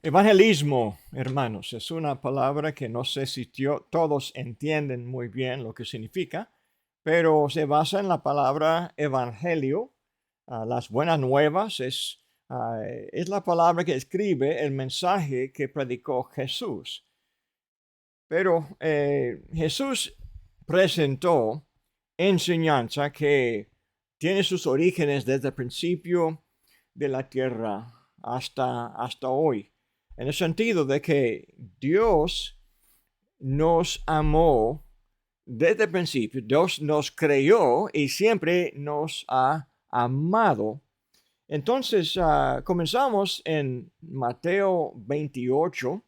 Evangelismo, hermanos, es una palabra que no sé si todos entienden muy bien lo que significa, pero se basa en la palabra evangelio. Las buenas nuevas es la palabra que escribe el mensaje que predicó Jesús. Pero Jesús presentó enseñanza que tiene sus orígenes desde el principio de la tierra hasta hoy, en el sentido de que Dios nos amó desde el principio, Dios nos creó y siempre nos ha amado. Entonces, comenzamos en Mateo 28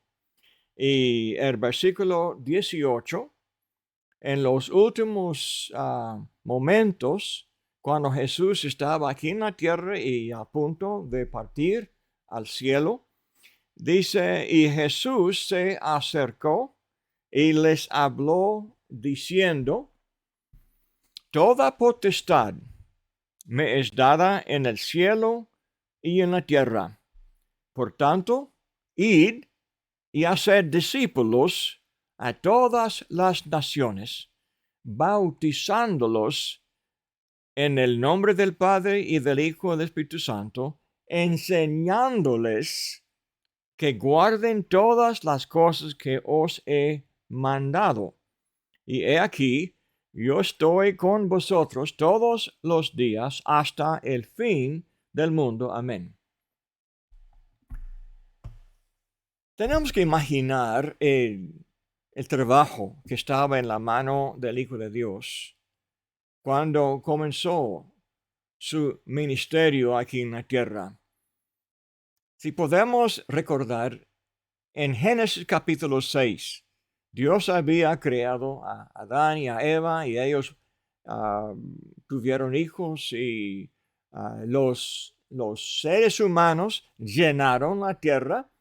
y el versículo 18. En los últimos momentos, cuando Jesús estaba aquí en la tierra y a punto de partir al cielo, dice, y Jesús se acercó y les habló diciendo, toda potestad me es dada en el cielo y en la tierra. Por tanto, id y hacer discípulos a todas las naciones, bautizándolos en el nombre del Padre y del Hijo y del Espíritu Santo, enseñándoles que guarden todas las cosas que os he mandado. Y he aquí, yo estoy con vosotros todos los días hasta el fin del mundo. Amén. Tenemos que imaginar el trabajo que estaba en la mano del Hijo de Dios cuando comenzó su ministerio aquí en la tierra. Si podemos recordar, en Génesis capítulo 6, Dios había creado a Adán y a Eva y ellos ah, tuvieron hijos y los seres humanos llenaron la tierra,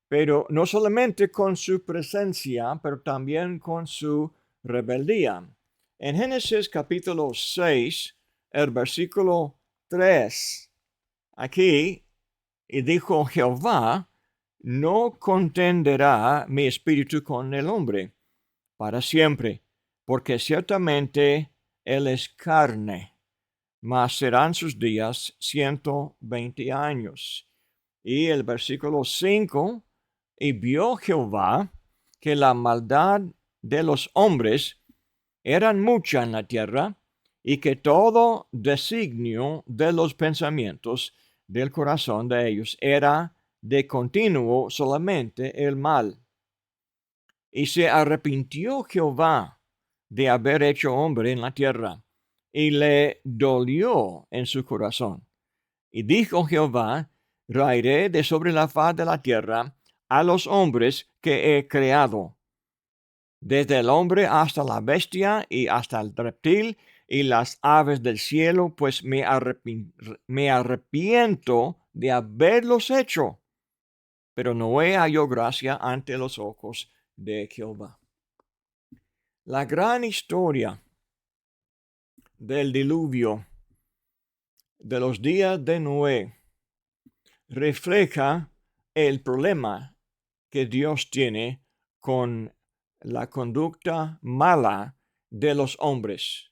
pero no solamente con su presencia, pero también con su rebeldía. En Génesis capítulo 6, el versículo 3, aquí, y dijo Jehová, no contenderá mi espíritu con el hombre para siempre, porque ciertamente él es carne, mas serán sus días 120 años. Y el versículo 5, y vio Jehová que la maldad de los hombres eran mucha en la tierra, y que todo designio de los pensamientos del corazón de ellos era de continuo solamente el mal. Y se arrepintió Jehová de haber hecho hombre en la tierra, y le dolió en su corazón. Y dijo Jehová, raeré de sobre la faz de la tierra a los hombres que he creado, desde el hombre hasta la bestia y hasta el reptil y las aves del cielo, pues me arrepiento de haberlos hecho. Pero Noé halló gracia ante los ojos de Jehová. La gran historia del diluvio de los días de Noé refleja el problema que Dios tiene con la conducta mala de los hombres.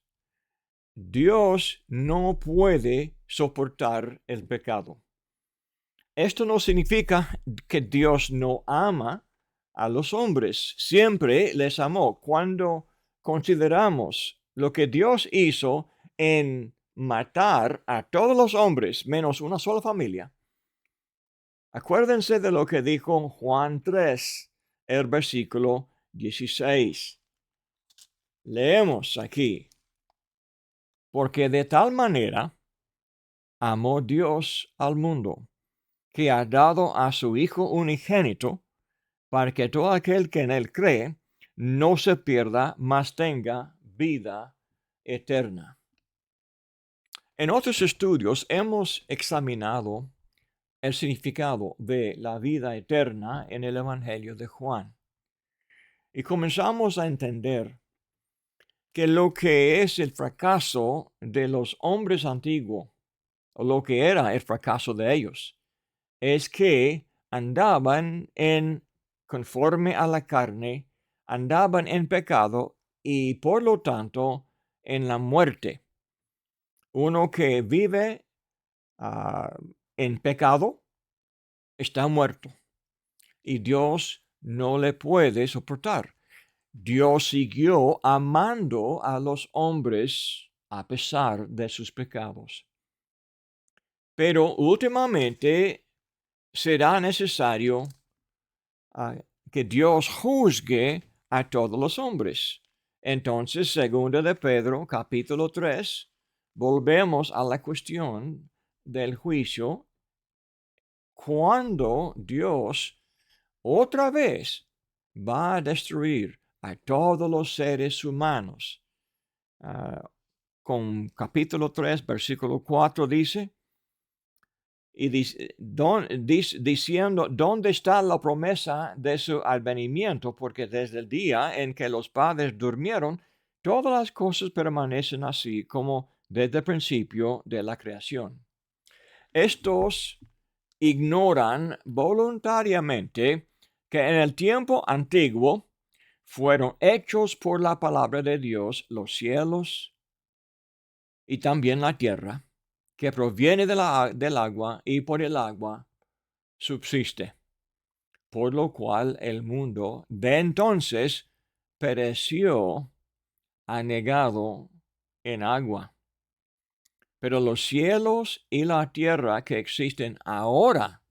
Dios no puede soportar el pecado. Esto no significa que Dios no ama a los hombres. Siempre les amó. Cuando consideramos lo que Dios hizo en matar a todos los hombres menos una sola familia, acuérdense de lo que dijo Juan 3, el versículo 16. Leemos aquí, porque de tal manera amó Dios al mundo, que ha dado a su Hijo unigénito, para que todo aquel que en él cree no se pierda, mas tenga vida eterna. En otros estudios hemos examinado el significado de la vida eterna en el Evangelio de Juan. Y comenzamos a entender que lo que es el fracaso de los hombres antiguos, o lo que era el fracaso de ellos, es que andaban conforme a la carne, andaban en pecado y por lo tanto en la muerte. Uno que vive en pecado está muerto y Dios no le puede soportar. Dios siguió amando a los hombres a pesar de sus pecados. Pero últimamente será necesario que Dios juzgue a todos los hombres. Entonces, segunda de Pedro, capítulo 3, volvemos a la cuestión del juicio cuando Dios otra vez va a destruir a todos los seres humanos. Con capítulo 3, versículo 4 dice, y diciendo, ¿dónde está la promesa de su advenimiento? Porque desde el día en que los padres durmieron, todas las cosas permanecen así como desde el principio de la creación. Estos ignoran voluntariamente que en el tiempo antiguo fueron hechos por la palabra de Dios los cielos y también la tierra, que proviene del agua y por el agua subsiste, por lo cual el mundo de entonces pereció anegado en agua. Pero los cielos y la tierra que existen ahora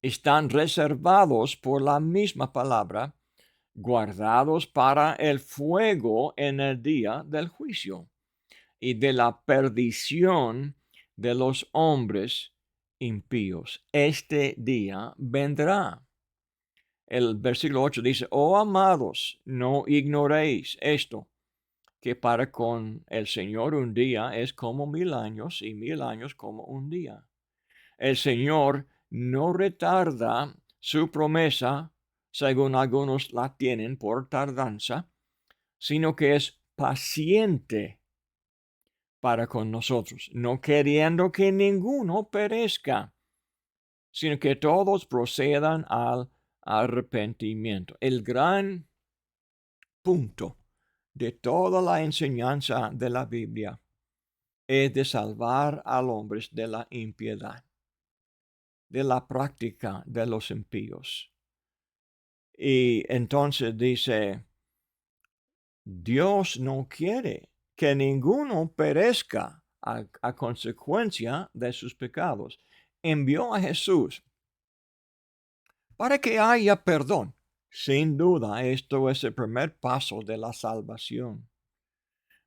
están reservados por la misma palabra, guardados para el fuego en el día del juicio y de la perdición de los hombres impíos. Este día vendrá. El versículo 8 dice, oh amados, no ignoréis esto, que para con el Señor un día es como 1000 años y 1000 años como un día. El Señor no retarda su promesa, según algunos la tienen por tardanza, sino que es paciente para con nosotros, no queriendo que ninguno perezca, sino que todos procedan al arrepentimiento. El gran punto de toda la enseñanza de la Biblia es de salvar al hombre de la impiedad, de la práctica de los impíos. Y entonces dice, Dios no quiere que ninguno perezca a consecuencia de sus pecados. Envió a Jesús para que haya perdón. Sin duda, esto es el primer paso de la salvación.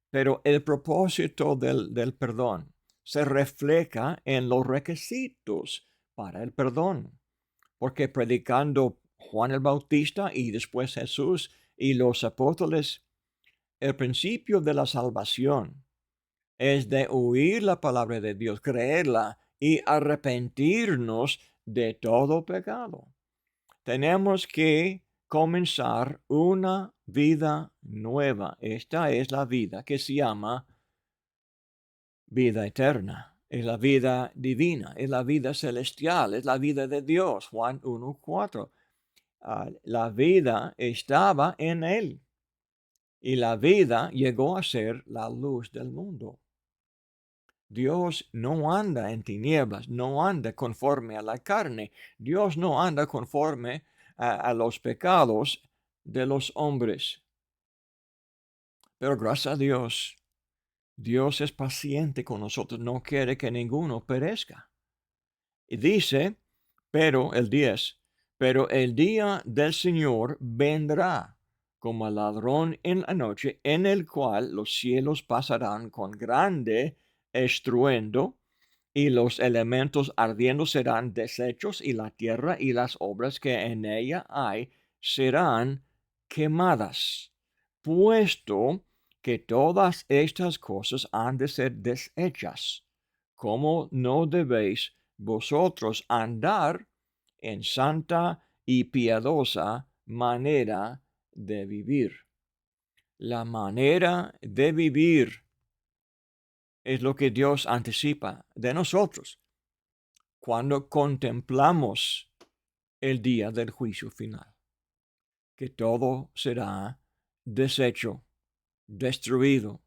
Pero el propósito del perdón se refleja en los requisitos para el perdón. Porque predicando Juan el Bautista y después Jesús y los apóstoles, el principio de la salvación es de oír la palabra de Dios, creerla y arrepentirnos de todo pecado. Tenemos que comenzar una vida nueva. Esta es la vida que se llama vida eterna. Es la vida divina, es la vida celestial, es la vida de Dios. Juan 1:4. La vida estaba en él y la vida llegó a ser la luz del mundo. Dios no anda en tinieblas, no anda conforme a la carne. Dios no anda conforme a los pecados de los hombres. Pero gracias a Dios, Dios es paciente con nosotros, no quiere que ninguno perezca. Y dice, pero el 10, pero el día del Señor vendrá como ladrón en la noche, en el cual los cielos pasarán con grande estruendo, y los elementos ardiendo serán deshechos, y la tierra y las obras que en ella hay serán quemadas, puesto que todas estas cosas han de ser deshechas. ¿Cómo no debéis vosotros andar en santa y piadosa manera de vivir? La manera de vivir es lo que Dios anticipa de nosotros. Cuando contemplamos el día del juicio final, que todo será deshecho, destruido,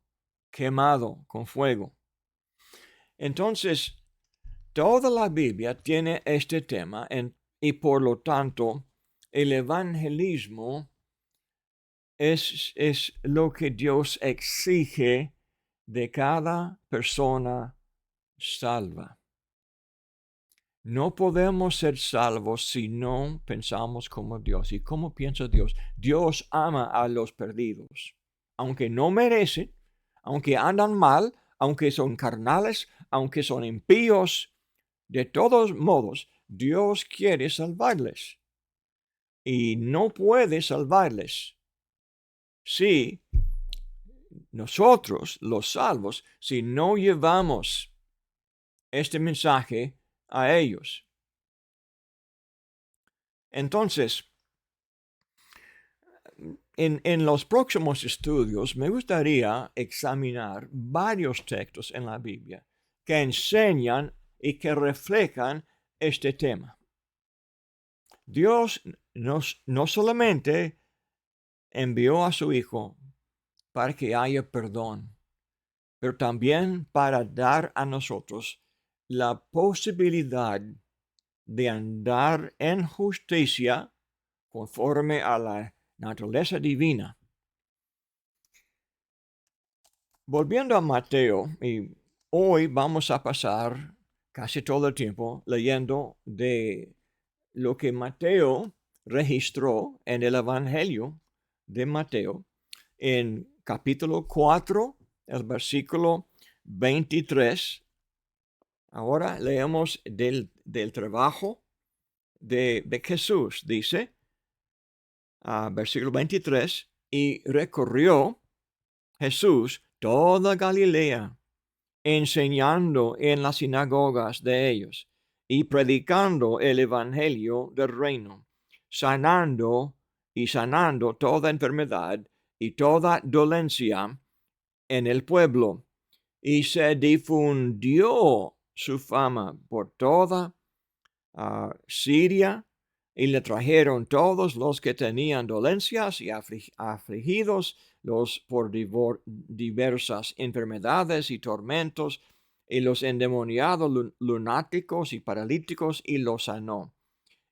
quemado con fuego. Entonces, toda la Biblia tiene este tema y por lo tanto el evangelismo es lo que Dios exige de cada persona salva. No podemos ser salvos si no pensamos como Dios. ¿Y cómo piensa Dios? Dios ama a los perdidos, aunque no merecen, aunque andan mal, aunque son carnales, aunque son impíos. De todos modos, Dios quiere salvarles y no puede salvarles si nosotros, los salvos, si no llevamos este mensaje a ellos. Entonces, en los próximos estudios me gustaría examinar varios textos en la Biblia que enseñan y que reflejan este tema. Dios no solamente envió a su Hijo para que haya perdón, pero también para dar a nosotros la posibilidad de andar en justicia conforme a la naturaleza divina. Volviendo a Mateo, y hoy vamos a pasar casi todo el tiempo leyendo de lo que Mateo registró en el Evangelio de Mateo, en capítulo 4, el versículo 23. Ahora leemos del trabajo de Jesús. Dice, versículo 23, y recorrió Jesús toda Galilea, enseñando en las sinagogas de ellos y predicando el evangelio del reino, sanando toda enfermedad y toda dolencia en el pueblo. Y se difundió su fama por toda Siria, y le trajeron todos los que tenían dolencias y afligidos, los por diversas enfermedades y tormentos, y los endemoniados, lunáticos y paralíticos, y los sanó.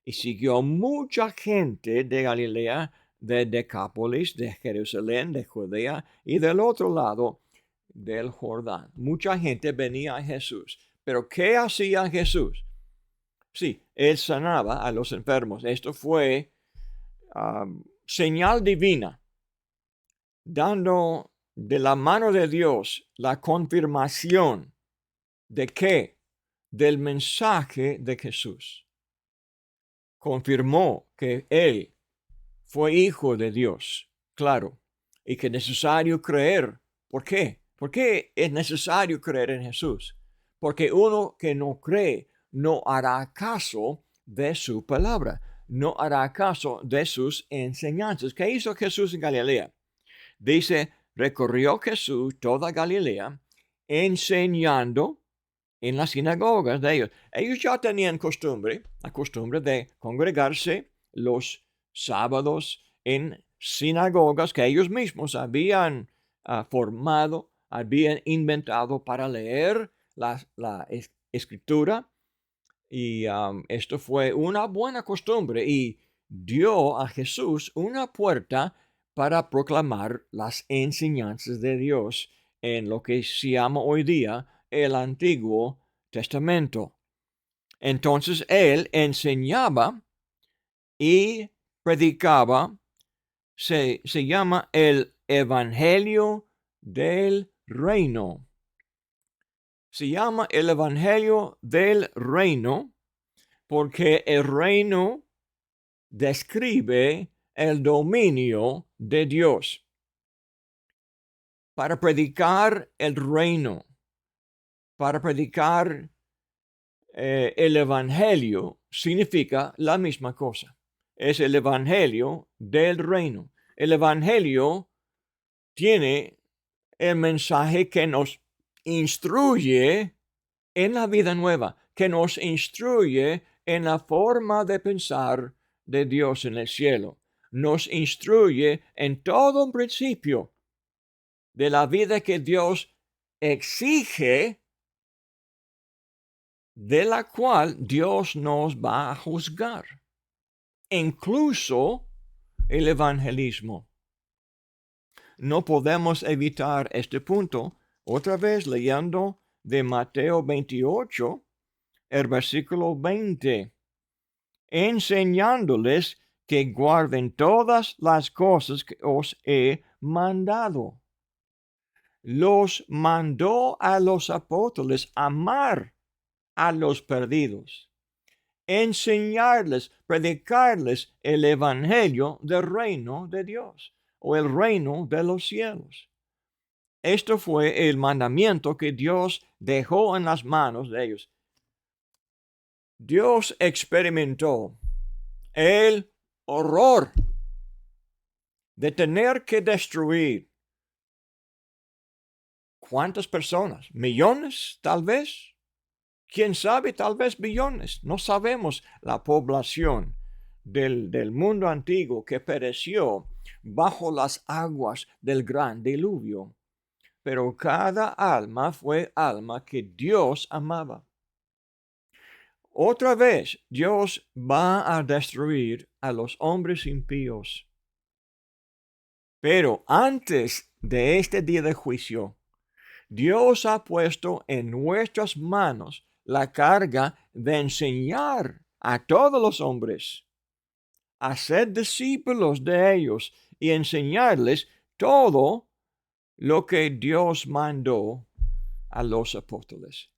Y siguió mucha gente de Galilea, de Decápolis, de Jerusalén, de Judea y del otro lado del Jordán. Mucha gente venía a Jesús. Pero ¿qué hacía Jesús? Sí, él sanaba a los enfermos. Esto fue señal divina, dando de la mano de Dios la confirmación de que del mensaje de Jesús. Confirmó que él fue hijo de Dios, claro, y que es necesario creer. ¿Por qué? ¿Por qué es necesario creer en Jesús? Porque uno que no cree no hará caso de su palabra, no hará caso de sus enseñanzas. ¿Qué hizo Jesús en Galilea? Dice, recorrió Jesús toda Galilea, enseñando en las sinagogas de ellos. Ellos ya tenían la costumbre de congregarse los sábados en sinagogas que ellos mismos habían formado, habían inventado para leer la escritura. Y esto fue una buena costumbre y dio a Jesús una puerta para proclamar las enseñanzas de Dios en lo que se llama hoy día el Antiguo Testamento. Entonces él enseñaba y predicaba, se llama el Evangelio del Reino. Se llama el Evangelio del Reino porque el reino describe el dominio de Dios. Para predicar el reino, para predicar el Evangelio, significa la misma cosa. Es el Evangelio del reino. El Evangelio tiene el mensaje que nos instruye en la vida nueva, que nos instruye en la forma de pensar de Dios en el cielo. Nos instruye en todo un principio de la vida que Dios exige, de la cual Dios nos va a juzgar. Incluso el evangelismo. No podemos evitar este punto, otra vez leyendo de Mateo 28, el versículo 20, enseñándoles que guarden todas las cosas que os he mandado. Los mandó a los apóstoles amar a los perdidos, enseñarles, predicarles el evangelio del reino de Dios o el reino de los cielos. Esto fue el mandamiento que Dios dejó en las manos de ellos. Dios experimentó el horror de tener que destruir ¿cuántas personas? ¿Millones, tal vez? ¿Quién sabe? Tal vez billones. No sabemos la población del mundo antiguo que pereció bajo las aguas del gran diluvio. Pero cada alma fue alma que Dios amaba. Otra vez, Dios va a destruir a los hombres impíos. Pero antes de este día de juicio, Dios ha puesto en nuestras manos la carga de enseñar a todos los hombres, a ser discípulos de ellos y enseñarles todo lo que Dios mandó a los apóstoles.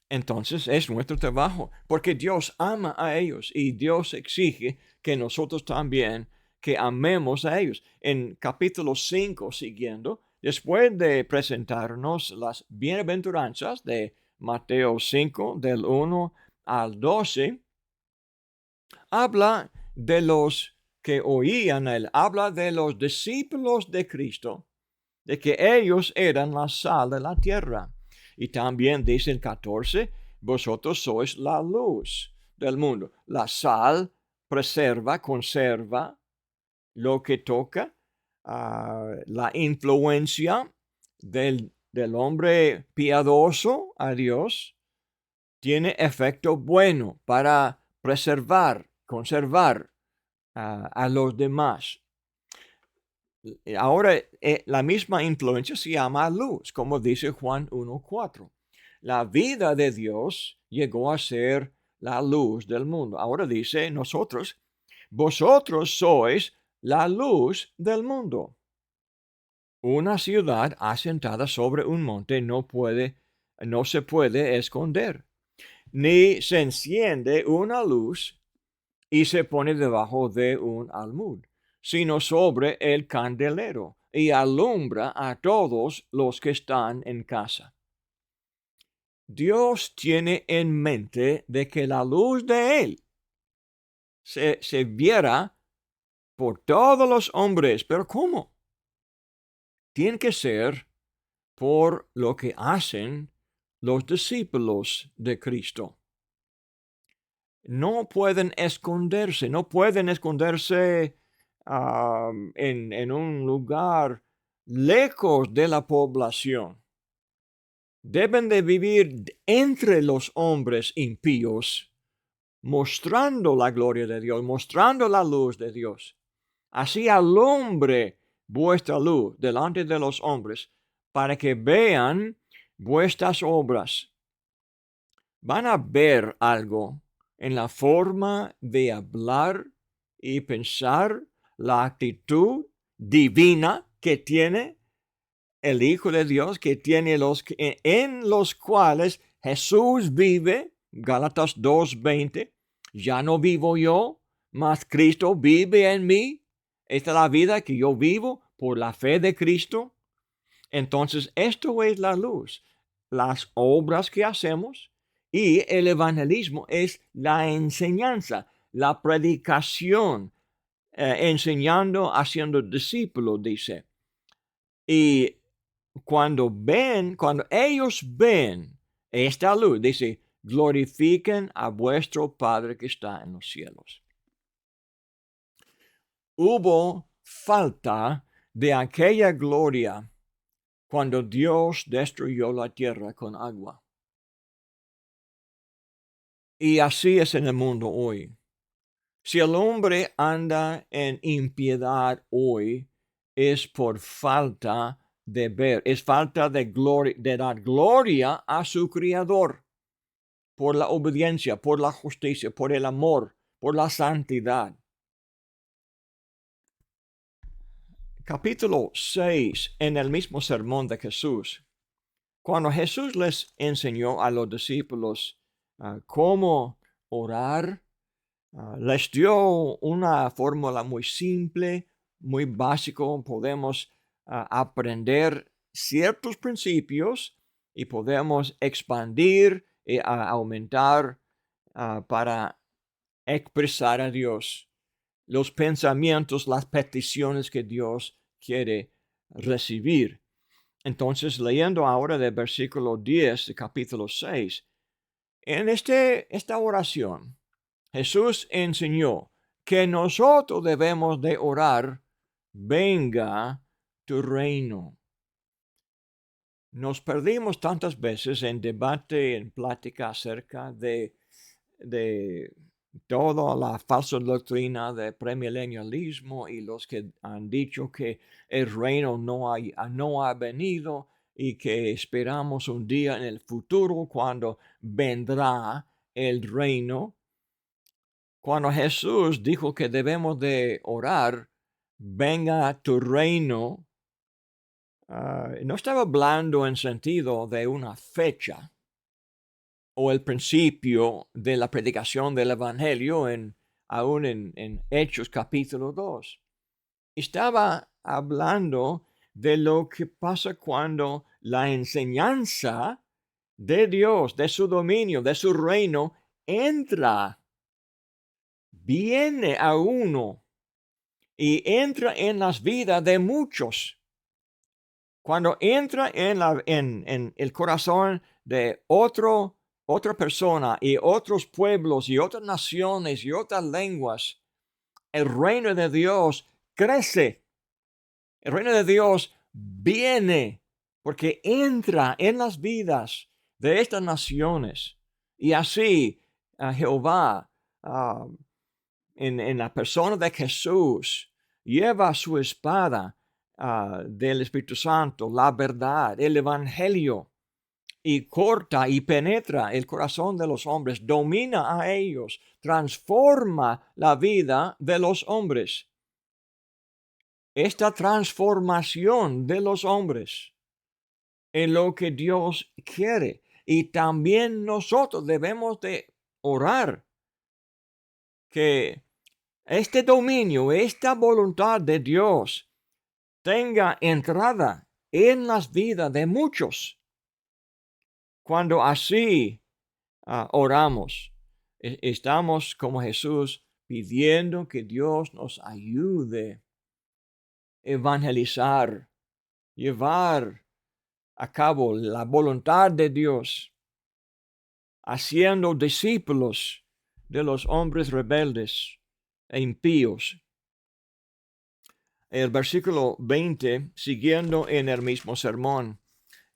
Entonces es nuestro trabajo, porque Dios ama a ellos y Dios exige que nosotros también que amemos a ellos. En capítulo 5 siguiendo, después de presentarnos las bienaventuranzas de Mateo 5, del 1 al 12, habla de los que oían él, habla de los discípulos de Cristo, de que ellos eran la sal de la tierra. Y también dice el 14, vosotros sois la luz del mundo. La sal preserva, conserva lo que toca, la influencia del hombre piadoso a Dios tiene efecto bueno para preservar, conservar a los demás. Ahora, la misma influencia se llama luz, como dice Juan 1:4. La vida de Dios llegó a ser la luz del mundo. Ahora dice nosotros, vosotros sois la luz del mundo. Una ciudad asentada sobre un monte no se puede esconder, ni se enciende una luz y se pone debajo de un almud, sino sobre el candelero, y alumbra a todos los que están en casa. Dios tiene en mente de que la luz de Él se viera por todos los hombres. ¿Pero cómo? Tiene que ser por lo que hacen los discípulos de Cristo. No pueden esconderse en un lugar lejos de la población. Deben de vivir entre los hombres impíos, mostrando la gloria de Dios, mostrando la luz de Dios. Así alumbre vuestra luz delante de los hombres, para que vean vuestras obras. Van a ver algo en la forma de hablar y pensar, la actitud divina que tiene el Hijo de Dios, que tiene en los cuales Jesús vive. Gálatas 2:20, ya no vivo yo, mas Cristo vive en mí. Esta es la vida que yo vivo por la fe de Cristo. Entonces, esto es la luz, las obras que hacemos, y el evangelismo es la enseñanza, la predicación, enseñando, haciendo discípulos, dice. Y cuando ellos ven esta luz, dice, glorifiquen a vuestro Padre que está en los cielos. Hubo falta de aquella gloria cuando Dios destruyó la tierra con agua. Y así es en el mundo hoy. Si el hombre anda en impiedad hoy, es por falta de ver, es falta de gloria, de dar gloria a su Creador, por la obediencia, por la justicia, por el amor, por la santidad. Capítulo 6, en el mismo sermón de Jesús, cuando Jesús les enseñó a los discípulos cómo orar, les dio una fórmula muy simple, muy básico. Podemos aprender ciertos principios y podemos expandir y aumentar para expresar a Dios los pensamientos, las peticiones que Dios quiere recibir. Entonces, leyendo ahora del versículo 10 de capítulo 6, en esta oración, Jesús enseñó que nosotros debemos de orar, venga tu reino. Nos perdimos tantas veces en debate, en plática acerca de toda la falsa doctrina de premilenialismo y los que han dicho que el reino no ha venido y que esperamos un día en el futuro cuando vendrá el reino. Cuando Jesús dijo que debemos de orar, venga tu reino, no estaba hablando en sentido de una fecha o el principio de la predicación del Evangelio aún en Hechos capítulo 2. Estaba hablando de lo que pasa cuando la enseñanza de Dios, de su dominio, de su reino, viene a uno y entra en las vidas de muchos. Cuando entra en el corazón de otra persona y otros pueblos y otras naciones y otras lenguas, el reino de Dios crece. El reino de Dios viene porque entra en las vidas de estas naciones. Y así Jehová, en la persona de Jesús, lleva su espada del Espíritu Santo, la verdad, el Evangelio, y corta y penetra el corazón de los hombres, domina a ellos, transforma la vida de los hombres. Esta transformación de los hombres en lo que Dios quiere. Y también nosotros debemos de orar que este dominio, esta voluntad de Dios tenga entrada en las vidas de muchos. Cuando así oramos, estamos como Jesús pidiendo que Dios nos ayude a evangelizar, llevar a cabo la voluntad de Dios, haciendo discípulos de los hombres rebeldes e impíos. El versículo 20, siguiendo en el mismo sermón.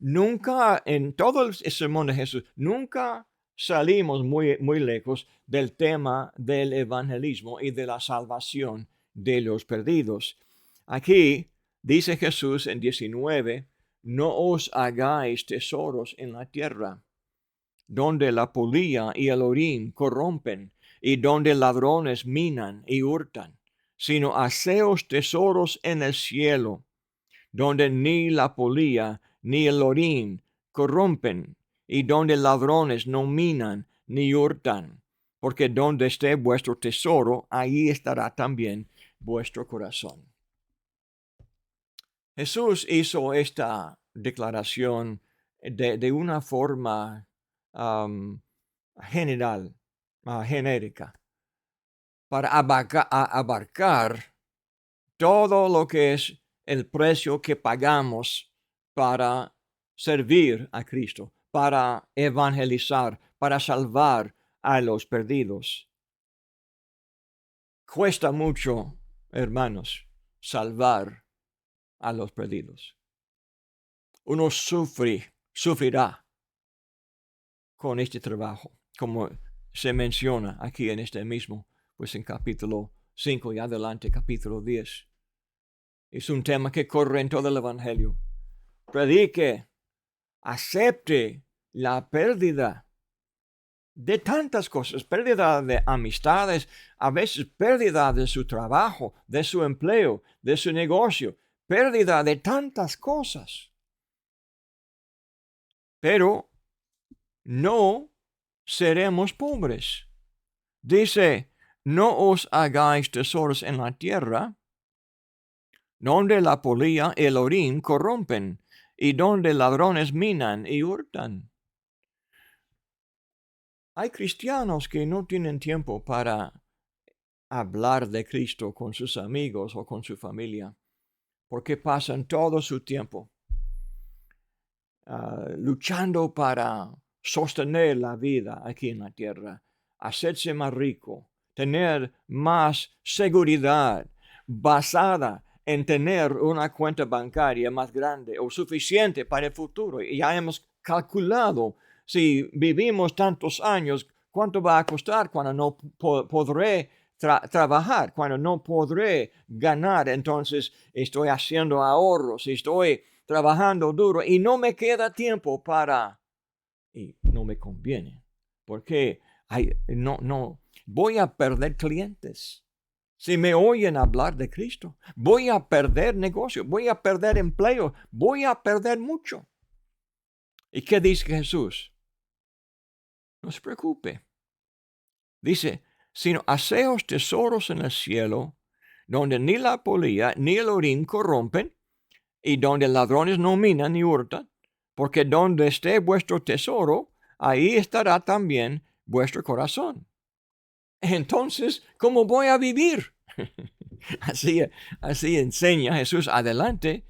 Nunca, en todo el sermón de Jesús, nunca salimos muy lejos del tema del evangelismo y de la salvación de los perdidos. Aquí dice Jesús en 19, no os hagáis tesoros en la tierra, donde la polilla y el orín corrompen, y donde ladrones minan y hurtan, sino haceos tesoros en el cielo, donde ni la polilla ni el orín corrompen, y donde ladrones no minan ni hurtan, porque donde esté vuestro tesoro, ahí estará también vuestro corazón. Jesús hizo esta declaración de una forma general, genérica, para abarcar todo lo que es el precio que pagamos para servir a Cristo, para evangelizar, para salvar a los perdidos. Cuesta mucho, hermanos, salvar a los perdidos. Uno sufrirá con este trabajo, como se menciona aquí en este mismo, pues en capítulo 5 y adelante, capítulo 10. Es un tema que corre en todo el Evangelio. Predique, acepte la pérdida de tantas cosas, pérdida de amistades, a veces pérdida de su trabajo, de su empleo, de su negocio, pérdida de tantas cosas. Pero no seremos pobres. Dice, no os hagáis tesoros en la tierra, donde la polilla y el orín corrompen, y donde ladrones minan y hurtan. Hay cristianos que no tienen tiempo para hablar de Cristo con sus amigos o con su familia, porque pasan todo su tiempo luchando para sostener la vida aquí en la tierra, hacerse más rico, tener más seguridad basada en tener una cuenta bancaria más grande o suficiente para el futuro. Y ya hemos calculado, si vivimos tantos años, cuánto va a costar cuando no podré trabajar, cuando no podré ganar. Entonces estoy haciendo ahorros, estoy trabajando duro y no me queda tiempo y no me conviene, porque no, voy a perder clientes. Si me oyen hablar de Cristo, voy a perder negocio, voy a perder empleo, voy a perder mucho. ¿Y qué dice Jesús? No se preocupe. Dice, sino haceos tesoros en el cielo, donde ni la polilla ni el orín corrompen, y donde ladrones no minan ni hurtan, porque donde esté vuestro tesoro, ahí estará también vuestro corazón. Entonces, ¿cómo voy a vivir? así enseña Jesús adelante.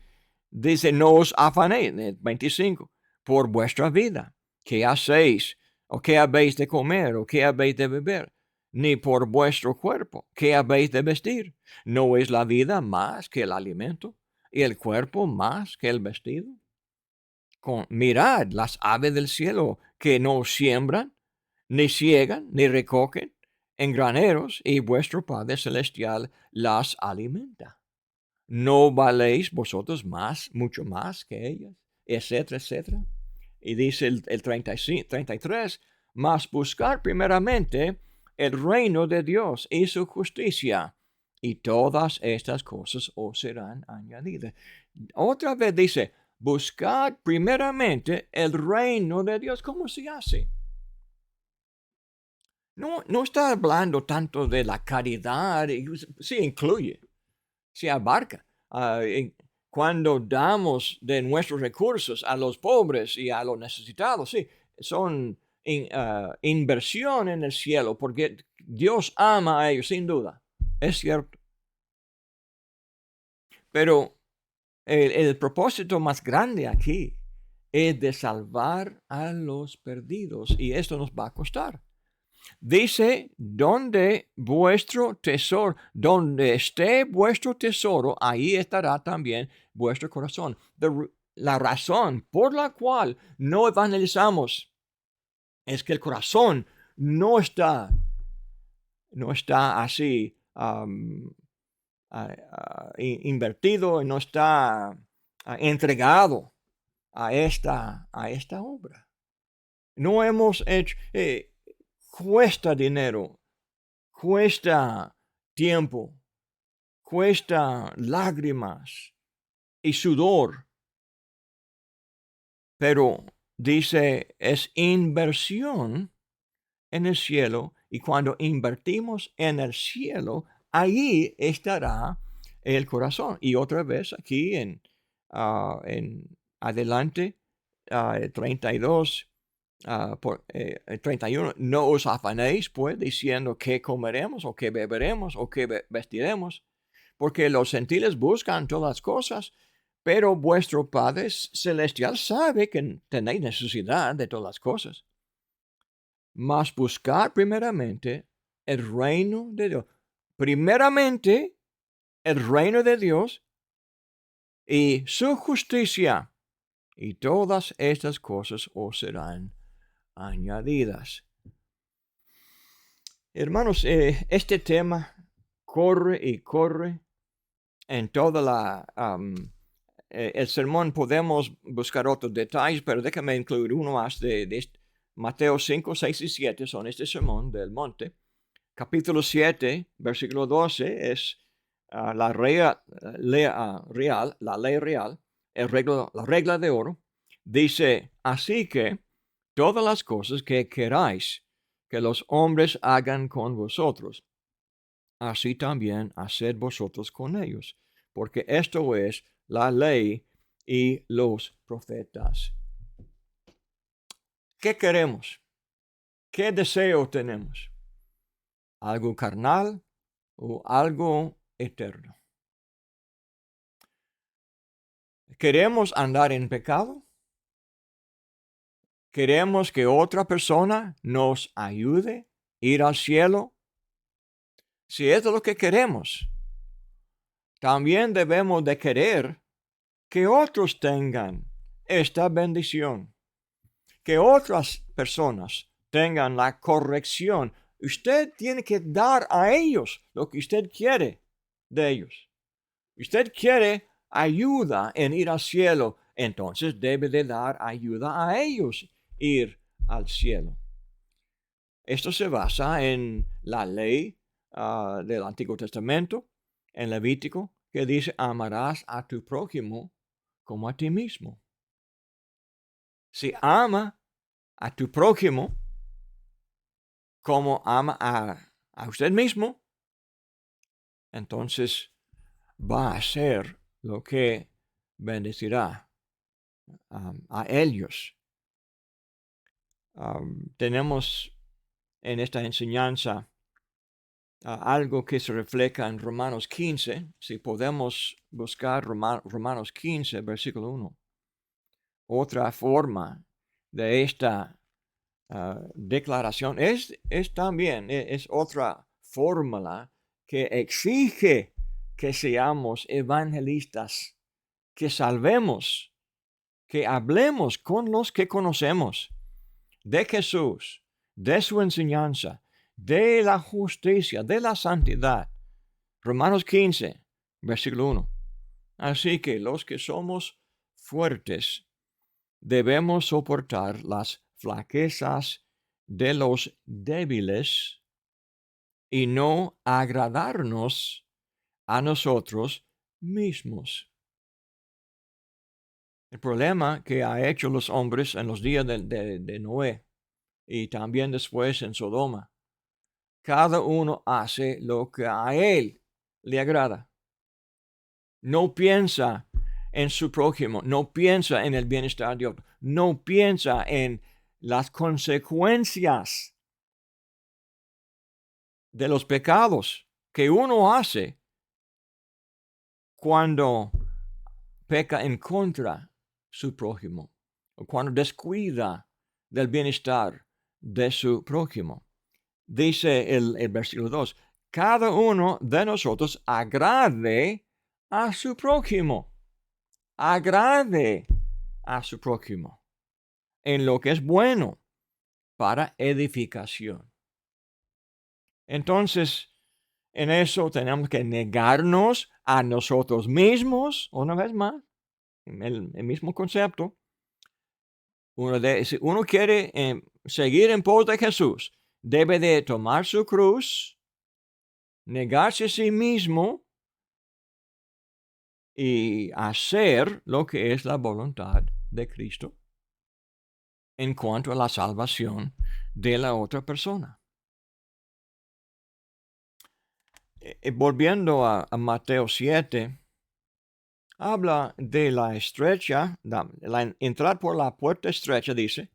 Dice, no os afanéis, 25, por vuestra vida. ¿Qué hacéis? ¿O qué habéis de comer? ¿O qué habéis de beber? Ni por vuestro cuerpo. ¿Qué habéis de vestir? ¿No es la vida más que el alimento? ¿Y el cuerpo más que el vestido? Mirad las aves del cielo, que no siembran, ni ciegan, ni recogen en graneros, y vuestro Padre Celestial las alimenta. ¿No valéis vosotros mucho más que ellas? Etcétera, etcétera. Y dice el 33, mas buscar primeramente el reino de Dios y su justicia, y todas estas cosas os serán añadidas. Otra vez dice, buscar primeramente el reino de Dios. ¿Cómo se hace? No está hablando tanto de la caridad, sí incluye, se abarca. Cuando damos de nuestros recursos a los pobres y a los necesitados, sí, son inversión en el cielo, porque Dios ama a ellos, sin duda, es cierto. Pero el propósito más grande aquí es de salvar a los perdidos, y esto nos va a costar. Dice, donde esté vuestro tesoro, ahí estará también vuestro corazón. La razón por la cual no evangelizamos es que el corazón no está así invertido, no está entregado a esta obra. No hemos hecho... cuesta dinero, cuesta tiempo, cuesta lágrimas y sudor. Pero dice, es inversión en el cielo, y cuando invertimos en el cielo, ahí estará el corazón. Y otra vez aquí en adelante, 32. 31, no os afanéis, pues, diciendo qué comeremos, o qué beberemos, o qué vestiremos, porque los gentiles buscan todas las cosas, Pero vuestro Padre Celestial sabe que tenéis necesidad de todas las cosas. Mas buscar primeramente el reino de Dios. Primeramente el reino de Dios y su justicia. Y todas estas cosas os serán añadidas. Hermanos, este tema corre y corre en toda el sermón. Podemos buscar otros detalles, pero déjame incluir uno más de Mateo 5, 6 y 7 son este sermón del monte. Capítulo 7, versículo 12 es la ley real, la regla de oro. Dice, así que todas las cosas que queráis que los hombres hagan con vosotros, así también haced vosotros con ellos, porque esto es la ley y los profetas. ¿Qué queremos? ¿Qué deseo tenemos? ¿Algo carnal o algo eterno? ¿Queremos andar en pecado? ¿Queremos que otra persona nos ayude a ir al cielo? Si es lo que queremos, también debemos de querer que otros tengan esta bendición, que otras personas tengan la corrección. Usted tiene que dar a ellos lo que usted quiere de ellos. Usted quiere ayuda en ir al cielo, entonces debe de dar ayuda a ellos ir al cielo. Esto se basa en la ley del Antiguo Testamento, en Levítico, que dice, amarás a tu prójimo como a ti mismo. Si ama a tu prójimo como ama a usted mismo, entonces va a ser lo que bendecirá a ellos. Tenemos en esta enseñanza algo que se refleja en Romanos 15. Si podemos buscar Romanos 15, versículo 1. Otra forma de esta declaración es también otra fórmula que exige que seamos evangelistas, que salvemos, que hablemos con los que conocemos de Jesús, de su enseñanza, de la justicia, de la santidad. Romanos 15, versículo 1. Así que los que somos fuertes debemos soportar las flaquezas de los débiles y no agradarnos a nosotros mismos. El problema que ha hecho los hombres en los días de Noé y también después en Sodoma, cada uno hace lo que a él le agrada. No piensa en su prójimo, no piensa en el bienestar de otro, no piensa en las consecuencias de los pecados que uno hace cuando peca en contra su prójimo o cuando descuida del bienestar de su prójimo. Dice el versículo 2, cada uno de nosotros agrade a su prójimo, agrade a su prójimo en lo que es bueno para edificación. Entonces, en eso tenemos que negarnos a nosotros mismos, una vez más, el mismo concepto. Si uno quiere seguir en pos de Jesús, debe de tomar su cruz, negarse a sí mismo y hacer lo que es la voluntad de Cristo en cuanto a la salvación de la otra persona. Volviendo a Mateo 7, habla de la estrecha, entrar por la puerta estrecha, dice,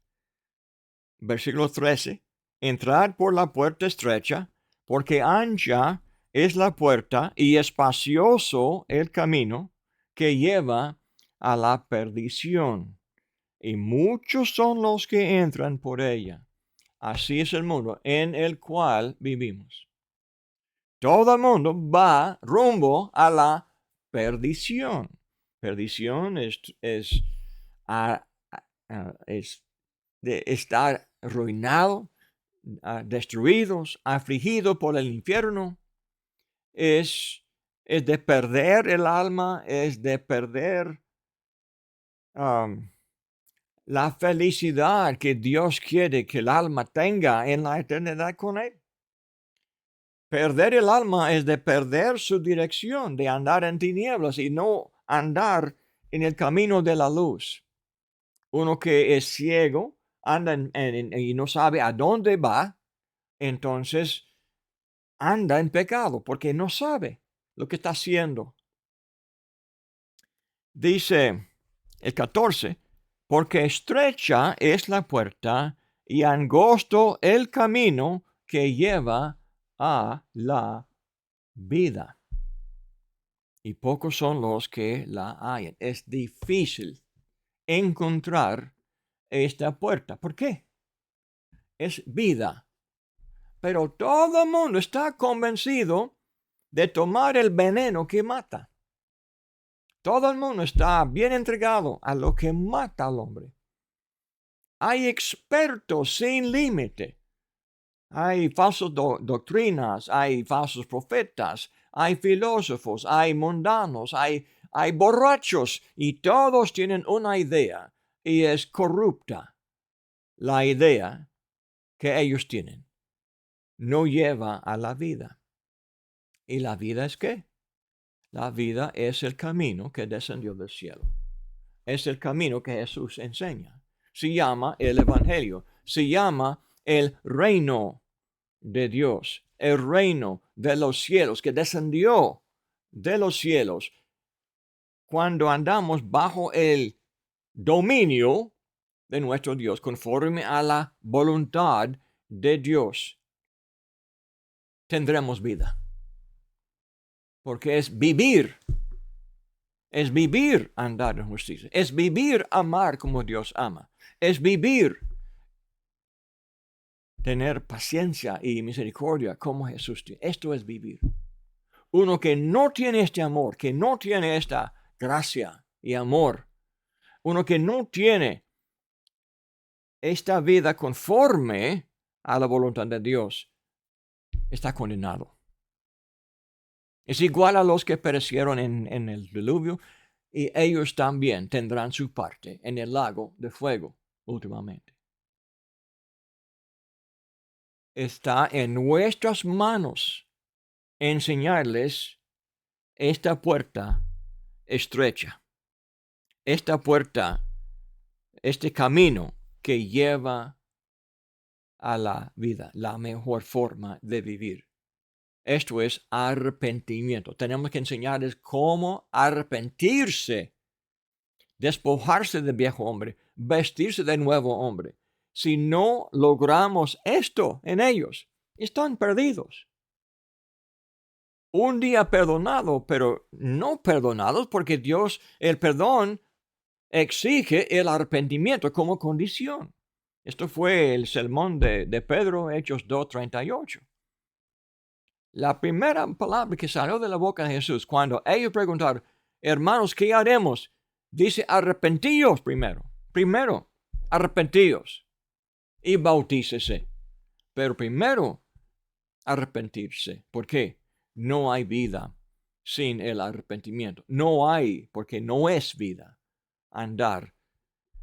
versículo 13, entrar por la puerta estrecha, porque ancha es la puerta y espacioso el camino que lleva a la perdición, y muchos son los que entran por ella. Así es el mundo en el cual vivimos. Todo el mundo va rumbo a la perdición. Perdición es de estar arruinado, destruidos, afligidos por el infierno. Es de perder el alma, es de perder la felicidad que Dios quiere que el alma tenga en la eternidad con Él. Perder el alma es de perder su dirección, de andar en tinieblas y no andar en el camino de la luz. Uno que es ciego, anda y no sabe a dónde va, entonces anda en pecado porque no sabe lo que está haciendo. Dice el 14, porque estrecha es la puerta y angosto el camino que lleva a la vida, y pocos son los que la hallan. Es difícil encontrar esta puerta. ¿Por qué? Es vida. Pero todo el mundo está convencido de tomar el veneno que mata. Todo el mundo está bien entregado a lo que mata al hombre. Hay expertos sin límite. Hay falsas doctrinas, hay falsos profetas, hay filósofos, hay mundanos, hay borrachos, y todos tienen una idea, y es corrupta. La idea que ellos tienen no lleva a la vida. ¿Y la vida es qué? La vida es el camino que descendió del cielo. Es el camino que Jesús enseña. Se llama el Evangelio. Se llama el reino de Dios, el reino de los cielos que descendió de los cielos cuando andamos bajo el dominio de nuestro Dios, conforme a la voluntad de Dios. Tendremos vida. Porque es vivir andar en justicia, es vivir amar como Dios ama, es vivir tener paciencia y misericordia como Jesús tiene. Esto es vivir. Uno que no tiene este amor, que no tiene esta gracia y amor, uno que no tiene esta vida conforme a la voluntad de Dios, está condenado. Es igual a los que perecieron en el diluvio, y ellos también tendrán su parte en el lago de fuego últimamente. Está en nuestras manos enseñarles esta puerta estrecha, esta puerta, este camino que lleva a la vida, la mejor forma de vivir. Esto es arrepentimiento. Tenemos que enseñarles cómo arrepentirse, despojarse del viejo hombre, vestirse de nuevo hombre. Si no logramos esto en ellos, están perdidos. Un día perdonado, pero no perdonados, porque Dios, el perdón, exige el arrepentimiento como condición. Esto fue el sermón de Pedro, Hechos 2:38. La primera palabra que salió de la boca de Jesús cuando ellos preguntaron, hermanos, ¿qué haremos? Dice, arrepentíos primero. Primero, arrepentíos y bautícese. Pero primero, arrepentirse. ¿Por qué? No hay vida sin el arrepentimiento. No hay, porque no es vida, andar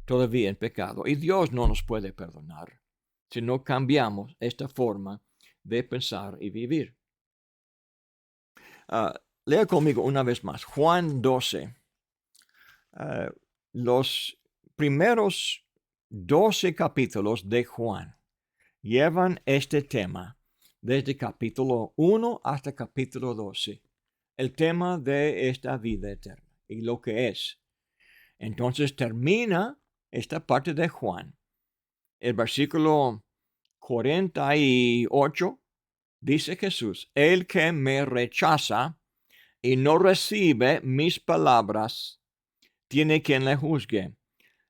todavía en pecado. Y Dios no nos puede perdonar si no cambiamos esta forma de pensar y vivir. Lea conmigo una vez más, Juan 12. Los primeros 12 capítulos de Juan llevan este tema desde capítulo 1 hasta capítulo 12. El tema de esta vida eterna y lo que es. Entonces termina esta parte de Juan. El versículo 48 dice Jesús, el que me rechaza y no recibe mis palabras, tiene quien le juzgue.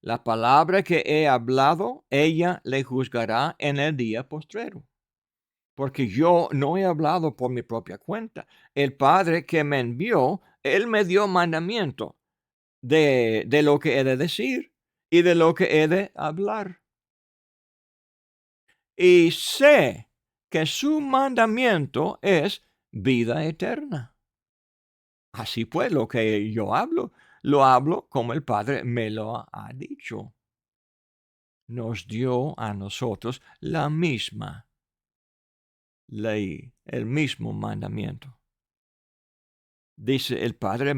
La palabra que he hablado, ella le juzgará en el día postrero. Porque yo no he hablado por mi propia cuenta. El Padre que me envió, Él me dio mandamiento de lo que he de decir y de lo que he de hablar. Y sé que su mandamiento es vida eterna. Así pues, lo que yo hablo, lo hablo como el Padre me lo ha dicho. Nos dio a nosotros la misma ley, el mismo mandamiento. Dice el Padre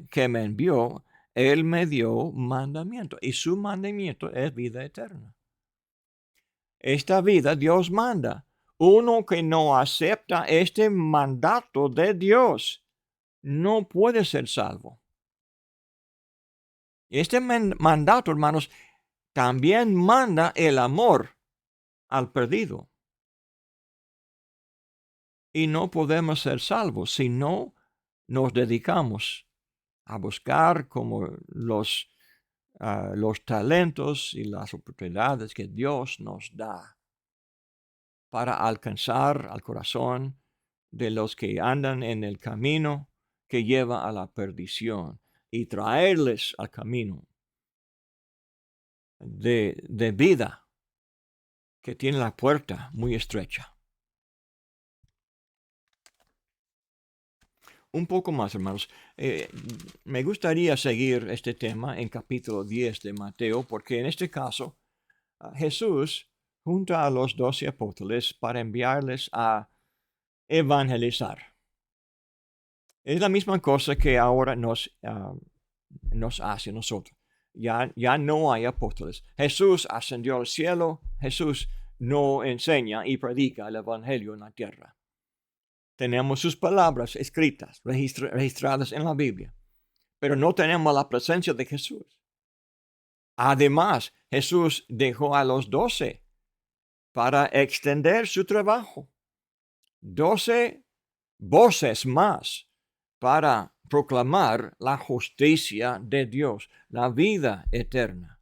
que me envió, Él me dio mandamiento y su mandamiento es vida eterna. Esta vida Dios manda. Uno que no acepta este mandato de Dios no puede ser salvo. Este mandato, hermanos, también manda el amor al perdido. Y no podemos ser salvos si no nos dedicamos a buscar como los talentos y las oportunidades que Dios nos da para alcanzar al corazón de los que andan en el camino que lleva a la perdición y traerles al camino de vida que tiene la puerta muy estrecha. Un poco más, hermanos. Me gustaría seguir este tema en capítulo 10 de Mateo, porque en este caso Jesús junta a los 12 apóstoles para enviarles a evangelizar. Es la misma cosa que ahora nos hace a nosotros. Ya no hay apóstoles. Jesús ascendió al cielo. Jesús no enseña y predica el evangelio en la tierra. Tenemos sus palabras escritas, registradas en la Biblia, pero no tenemos la presencia de Jesús. Además, Jesús dejó a los 12 para extender su trabajo. 12 voces más para proclamar la justicia de Dios, la vida eterna.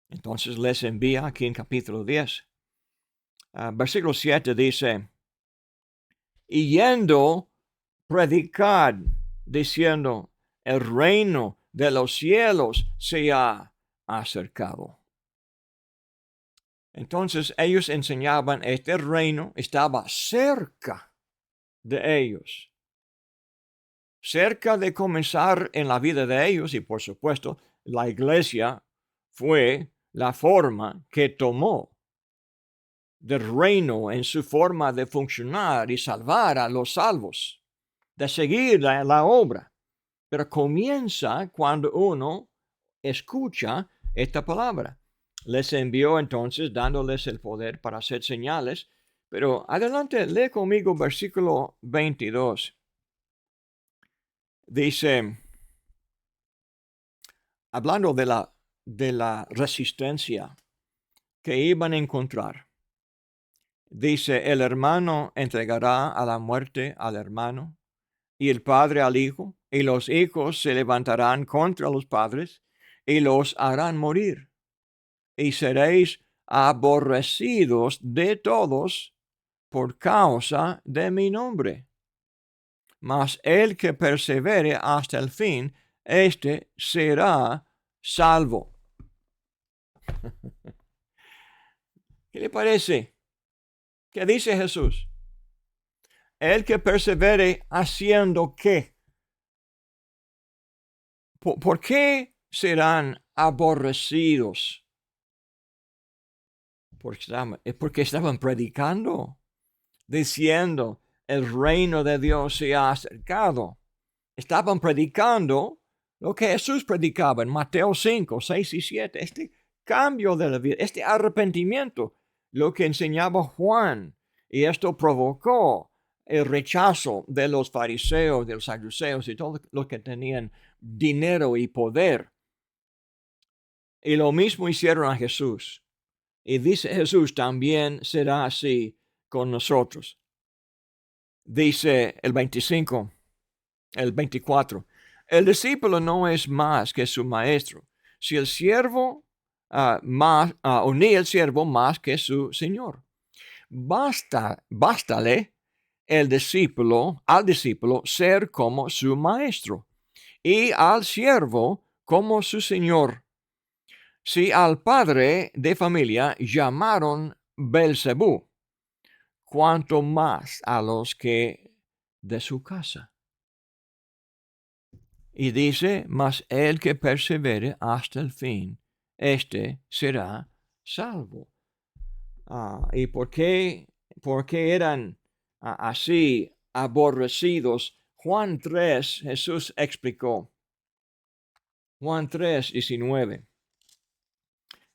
Entonces les envía aquí en capítulo 10. Versículo 7 dice, y yendo, predicad, diciendo, el reino de los cielos se ha acercado. Entonces ellos enseñaban, este reino estaba cerca de ellos. Cerca de comenzar en la vida de ellos, y por supuesto, la iglesia fue la forma que tomó del reino en su forma de funcionar y salvar a los salvos, de seguir la obra. Pero comienza cuando uno escucha esta palabra. Les envió entonces dándoles el poder para hacer señales. Pero adelante, lee conmigo versículo 22. Dice, hablando de la resistencia que iban a encontrar. Dice, el hermano entregará a la muerte al hermano y el padre al hijo, y los hijos se levantarán contra los padres y los harán morir. Y seréis aborrecidos de todos por causa de mi nombre. Mas el que persevere hasta el fin, éste será salvo. ¿Qué le parece? ¿Qué dice Jesús? El que persevere haciendo qué. ¿Por qué serán aborrecidos? Porque estaban predicando, diciendo, el reino de Dios se ha acercado. Estaban predicando lo que Jesús predicaba en Mateo 5, 6 y 7. Este cambio de la vida, este arrepentimiento, lo que enseñaba Juan. Y esto provocó el rechazo de los fariseos, de los saduceos y todos los que tenían dinero y poder. Y lo mismo hicieron a Jesús. Y dice Jesús, también será así con nosotros. Dice el 24. El discípulo no es más que su maestro. Si el siervo o ni el siervo más que su señor. Bástale al discípulo ser como su maestro y al siervo como su señor. Si al padre de familia llamaron Belcebú, cuanto más a los que de su casa. Y dice, mas el que persevere hasta el fin, éste será salvo. ¿Y por qué eran así aborrecidos? Juan 3, Jesús explicó. Juan 3:19.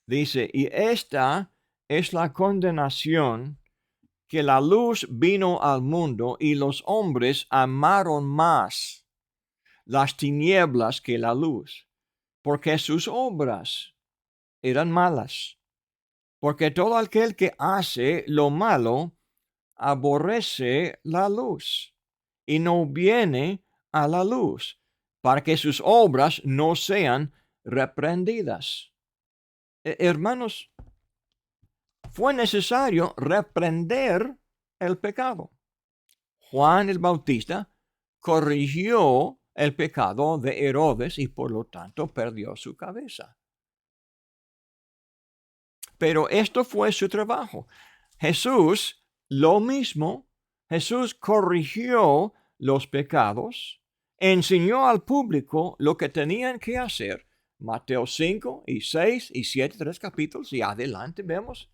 Dice, y esta es la condenación, que la luz vino al mundo y los hombres amaron más las tinieblas que la luz, porque sus obras eran malas. Porque todo aquel que hace lo malo aborrece la luz y no viene a la luz, para que sus obras no sean reprendidas. Hermanos, fue necesario reprender el pecado. Juan el Bautista corrigió el pecado de Herodes y por lo tanto perdió su cabeza. Pero esto fue su trabajo. Jesús, lo mismo, Jesús corrigió los pecados, enseñó al público lo que tenían que hacer. Mateo 5 y 6 y 7, 3 capítulos, y adelante vemos.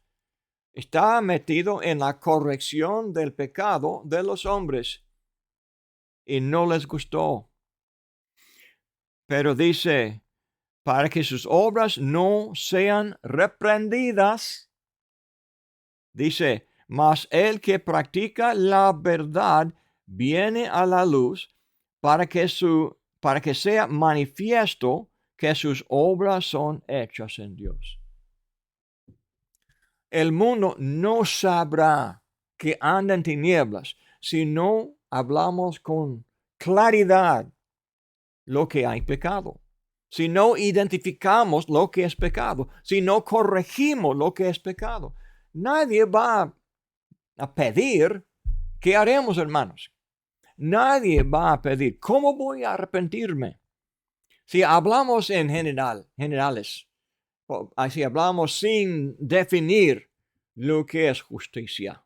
Está metido en la corrección del pecado de los hombres y no les gustó. Pero dice, para que sus obras no sean reprendidas, dice, mas el que practica la verdad viene a la luz para que sea manifiesto que sus obras son hechas en Dios. El mundo no sabrá que anda en tinieblas si no hablamos con claridad lo que hay pecado. Si no identificamos lo que es pecado, si no corregimos lo que es pecado, nadie va a pedir, ¿qué haremos, hermanos? Nadie va a pedir, ¿cómo voy a arrepentirme? Si hablamos en generales, si hablamos sin definir lo que es justicia,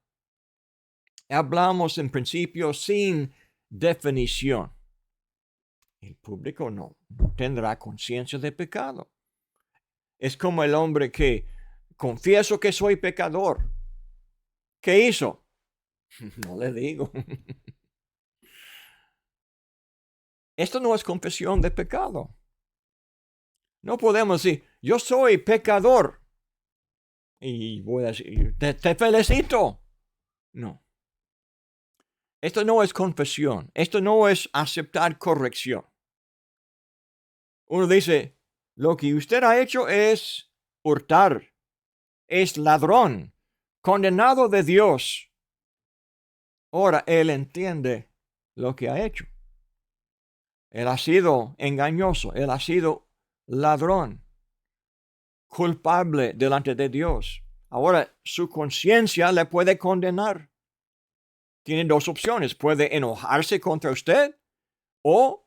hablamos en principio sin definición. El público no tendrá conciencia de pecado. Es como el hombre que confieso que soy pecador. ¿Qué hizo? No le digo. Esto no es confesión de pecado. No podemos decir, yo soy pecador. Y voy a decir, te felicito. No. Esto no es confesión. Esto no es aceptar corrección. Uno dice, lo que usted ha hecho es hurtar, es ladrón, condenado de Dios. Ahora él entiende lo que ha hecho. Él ha sido engañoso, él ha sido ladrón, culpable delante de Dios. Ahora su conciencia le puede condenar. Tiene dos opciones, puede enojarse contra usted o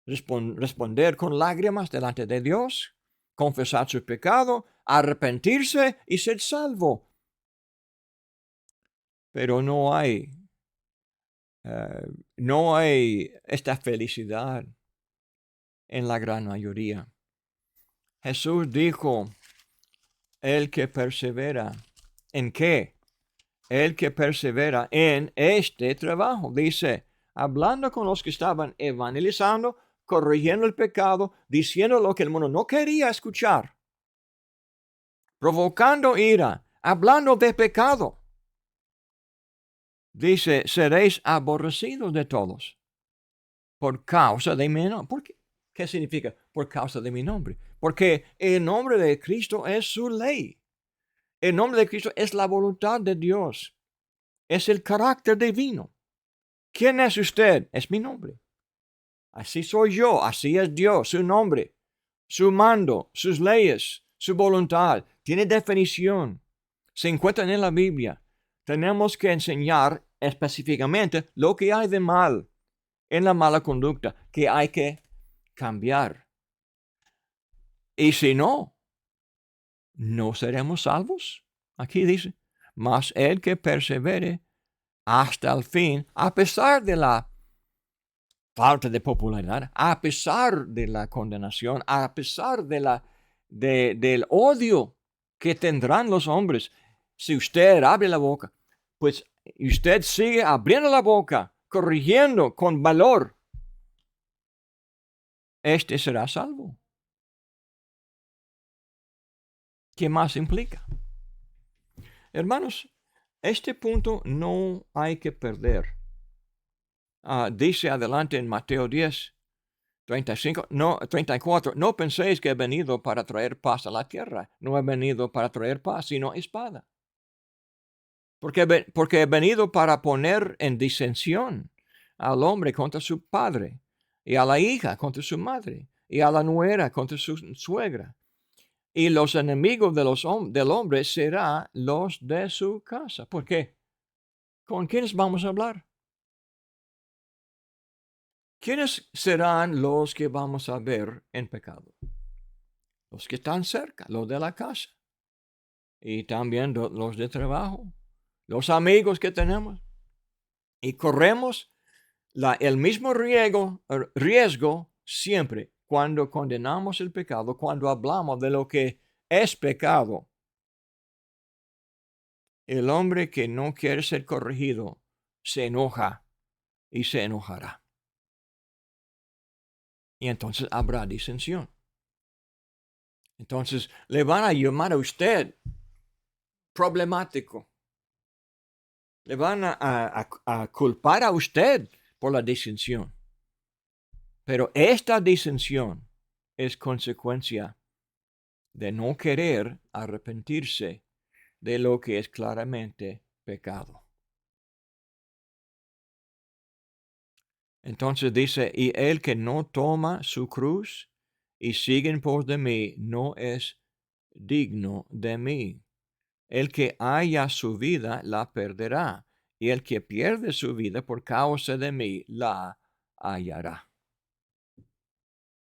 responder con lágrimas delante de Dios, confesar su pecado, arrepentirse y ser salvo. Pero no hay esta felicidad en la gran mayoría. Jesús dijo, el que persevera, ¿en qué? El que persevera en este trabajo, dice, hablando con los que estaban evangelizando, corrigiendo el pecado, diciendo lo que el mundo no quería escuchar, provocando ira, hablando de pecado. Dice, seréis aborrecidos de todos por causa de mi nombre. ¿Por qué? ¿Qué significa? Por causa de mi nombre. Porque el nombre de Cristo es su ley. El nombre de Cristo es la voluntad de Dios. Es el carácter divino. ¿Quién es usted? Es mi nombre. Así soy yo, así es Dios, su nombre, su mando, sus leyes, su voluntad. Tiene definición. Se encuentran en la Biblia. Tenemos que enseñar específicamente lo que hay de mal en la mala conducta, que hay que cambiar. Y si no, no seremos salvos. Aquí dice, mas el que persevere hasta el fin, a pesar de la falta de popularidad, a pesar de la condenación, a pesar del odio que tendrán los hombres, si usted abre la boca, pues usted sigue abriendo la boca, corrigiendo con valor, este será salvo. ¿Qué más implica? Hermanos, este punto no hay que perder. Dice adelante en Mateo 10, 34, no penséis que he venido para traer paz a la tierra. No he venido para traer paz, sino espada. Porque he venido para poner en disensión al hombre contra su padre, y a la hija contra su madre, y a la nuera contra su suegra. Y los enemigos del hombre serán los de su casa. ¿Por qué? ¿Con quiénes vamos a hablar? ¿Quiénes serán los que vamos a ver en pecado? Los que están cerca, los de la casa. Y también los de trabajo, los amigos que tenemos. Y corremos el mismo riesgo siempre cuando condenamos el pecado, cuando hablamos de lo que es pecado. El hombre que no quiere ser corregido se enoja y se enojará. Y entonces habrá disensión. Entonces le van a llamar a usted problemático. Le van a culpar a usted por la disensión. Pero esta disensión es consecuencia de no querer arrepentirse de lo que es claramente pecado. Entonces dice, y el que no toma su cruz y sigue en pos de mí, no es digno de mí. El que haya su vida, la perderá, y el que pierde su vida por causa de mí, la hallará.